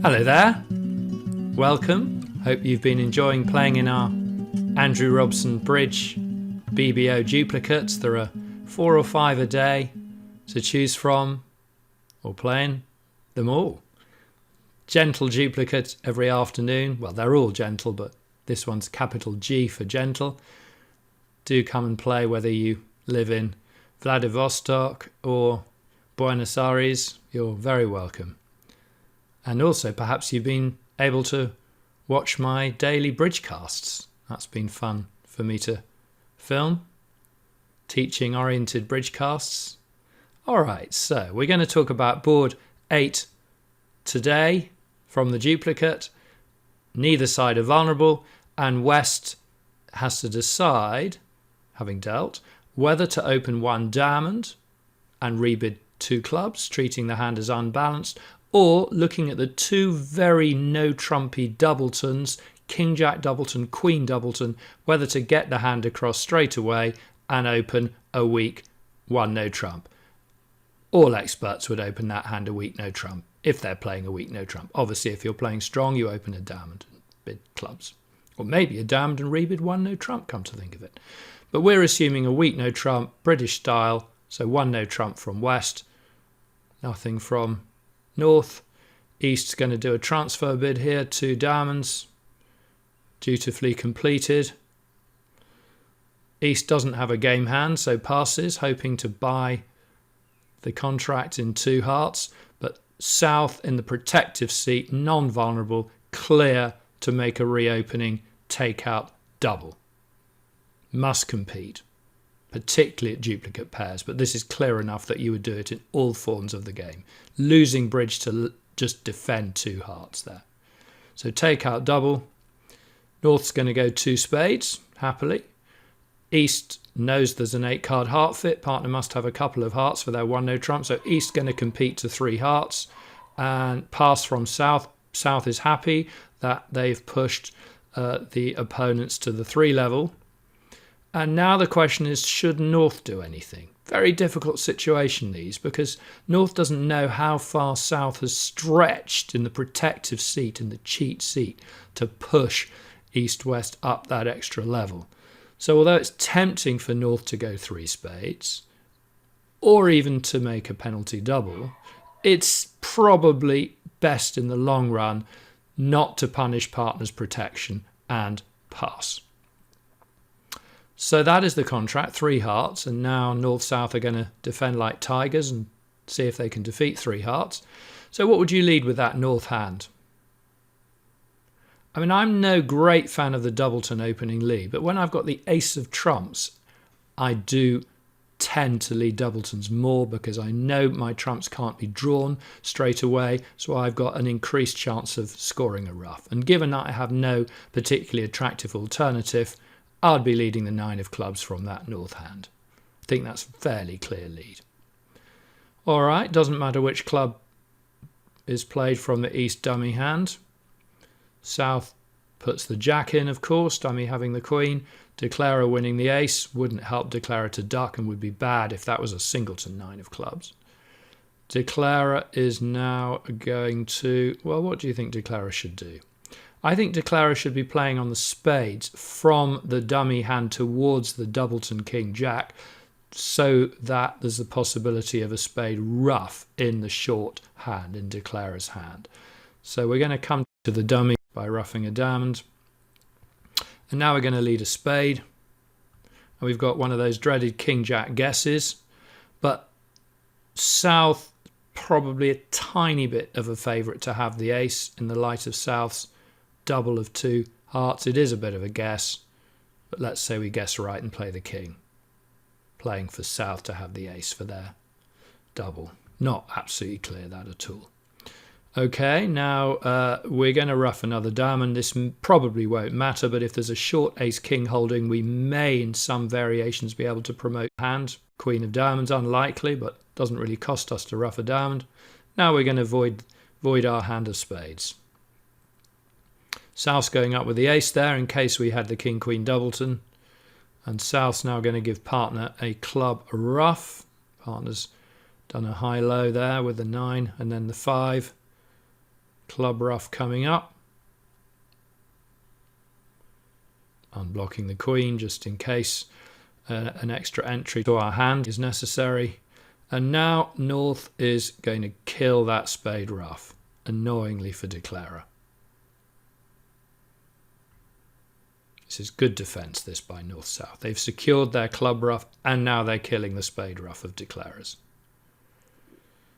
Hello there, welcome. Hope you've been enjoying playing in our Andrew Robson Bridge BBO duplicates. There are 4 or 5 a day to choose from, or playing them all. Gentle duplicates every afternoon. Well, they're all gentle, but this one's capital G for gentle. Do come and play whether you live in Vladivostok or Buenos Aires. You're very welcome. And also perhaps you've been able to watch my daily bridge casts. That's been fun for me to film. Teaching oriented bridge casts. Alright, so we're going to talk about board 8 today from the duplicate. Neither side are vulnerable, and West has to decide, having dealt, whether to open 1 diamond and rebid 2 clubs, treating the hand as unbalanced, or looking at the 2 very no-trumpy doubletons, King Jack doubleton, Queen doubleton, whether to get the hand across straight away and open a weak 1 no trump. All experts would open that hand a weak no trump if they're playing a weak no trump. Obviously, if you're playing strong, you open a diamond and bid clubs. Or maybe a diamond and rebid 1 no trump, come to think of it. But we're assuming a weak no trump, British style, so 1 no trump from West, nothing from North. East's going to do a transfer bid here, 2 diamonds, dutifully completed. East doesn't have a game hand, so passes, hoping to buy the contract in 2 hearts. But South in the protective seat, non-vulnerable, clear to make a reopening, take out double. Must compete, particularly at duplicate pairs, but this is clear enough that you would do it in all forms of the game. Losing bridge to just defend 2 hearts there. So take out double. North's going to go 2 spades, happily. East knows there's an 8 card heart fit. Partner must have a couple of hearts for their 1 no trump. So East going to compete to 3 hearts and pass from South. South is happy that they've pushed the opponents to the 3 level. And now the question is, should North do anything? Very difficult situation, these, because North doesn't know how far South has stretched in the protective seat, in the cheat seat, to push East-West up that extra level. So although it's tempting for North to go 3 spades, or even to make a penalty double, it's probably best in the long run not to punish partner's protection and pass. So that is the contract, 3 hearts, and now North-South are going to defend like tigers and see if they can defeat 3 hearts. So what would you lead with that North hand? I mean, I'm no great fan of the doubleton opening lead, but when I've got the ace of trumps, I do tend to lead doubletons more because I know my trumps can't be drawn straight away, so I've got an increased chance of scoring a ruff. And given that I have no particularly attractive alternative, I'd be leading the 9 of clubs from that North hand. I think that's a fairly clear lead. All right, doesn't matter which club is played from the East dummy hand. South puts the Jack in, of course, dummy having the Queen. Declarer winning the ace wouldn't help Declarer to duck and would be bad if that was a singleton 9 of clubs. Declarer is now going to, well, what do you think Declarer should do? I think Declarer should be playing on the spades from the dummy hand towards the doubleton King Jack, so that there's the possibility of a spade ruff in the short hand, in Declarer's hand. So we're going to come to the dummy by ruffing a diamond. And now we're going to lead a spade. And we've got one of those dreaded King Jack guesses. But South, probably a tiny bit of a favourite to have the ace in the light of South's double of 2 hearts. It is a bit of a guess, but let's say we guess right and play the king, playing for South to have the ace for their double. Not absolutely clear that at all. Okay, now we're going to ruff another diamond. This probably won't matter, but if there's a short ace-king holding, we may in some variations be able to promote hand. Queen of diamonds, unlikely, but doesn't really cost us to ruff a diamond. Now we're going to void our hand of spades. South's going up with the ace there in case we had the king-queen doubleton. And South's now going to give partner a club ruff. Partner's done a high-low there with the 9 and then the 5. Club ruff coming up. Unblocking the queen just in case an extra entry to our hand is necessary. And now North is going to kill that spade ruff, annoyingly for declarer. This is good defence, this by North-South. They've secured their club ruff and now they're killing the spade ruff of declarers.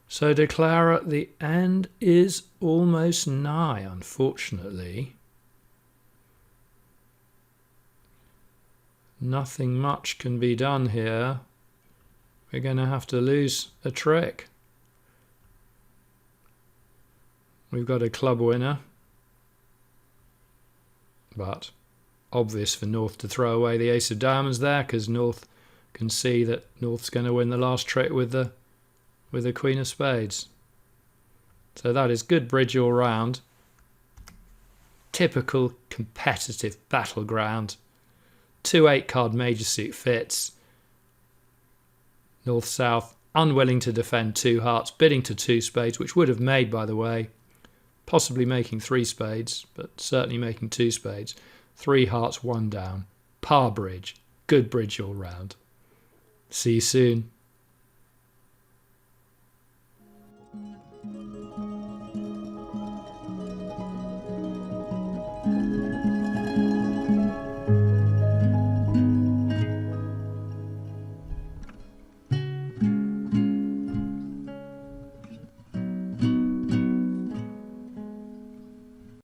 So declarer, the end is almost nigh, unfortunately. Nothing much can be done here. We're going to have to lose a trick. We've got a club winner. But obvious for North to throw away the ace of diamonds there, because North can see that North's going to win the last trick with the queen of spades. So that is good bridge all round. Typical competitive battleground. 2 8-card major suit fits. North-South unwilling to defend 2 hearts, bidding to 2 spades, which would have made, by the way, possibly making 3 spades, but certainly making 2 spades. 3 hearts, 1 down. Par bridge. Good bridge all round. See you soon.